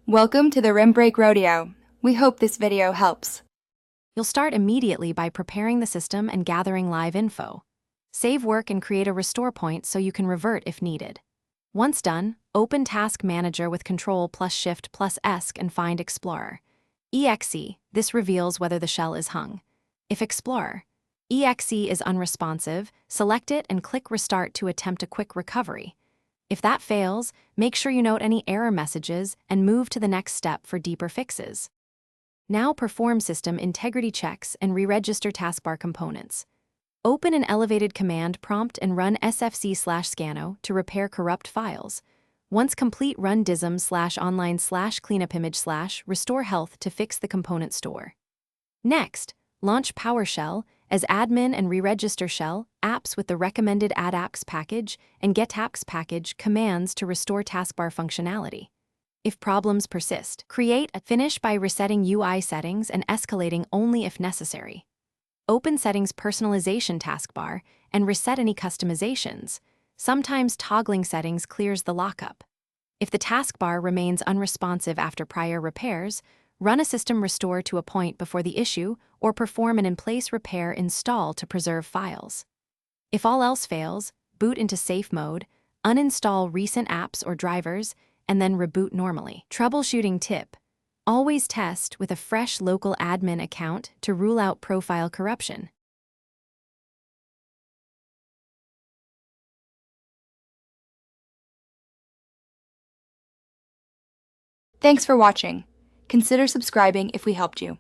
Welcome to the Rim Break Rodeo. We hope this video helps. You'll start immediately by preparing the system and gathering live info. Save work and create a restore point so you can revert if needed. Once done, open Task Manager with Ctrl+Shift+S and find Explorer. EXE, this reveals whether the shell is hung. If Explorer, EXE is unresponsive, select it and click Restart to attempt a quick recovery. If that fails, make sure you note any error messages and move to the next step for deeper fixes. Now perform system integrity checks and re-register taskbar components. Open an elevated command prompt and run sfc/scano to repair corrupt files. Once complete, run dism/online/cleanupimage/restore health to fix the component store. Next, launch PowerShell as admin and re-register shell apps with the recommended add apps package and get apps package commands to restore taskbar functionality. If problems persist, create a finish by resetting UI settings and escalating only if necessary. Open Settings Personalization taskbar and reset any customizations. Sometimes toggling settings clears the lockup. If the taskbar remains unresponsive after prior repairs, run a system restore to a point before the issue or perform an in-place repair install to preserve files. If all else fails, boot into safe mode, uninstall recent apps or drivers, and then reboot normally. Troubleshooting tip: always test with a fresh local admin account to rule out profile corruption. Thanks for watching. Consider subscribing if we helped you.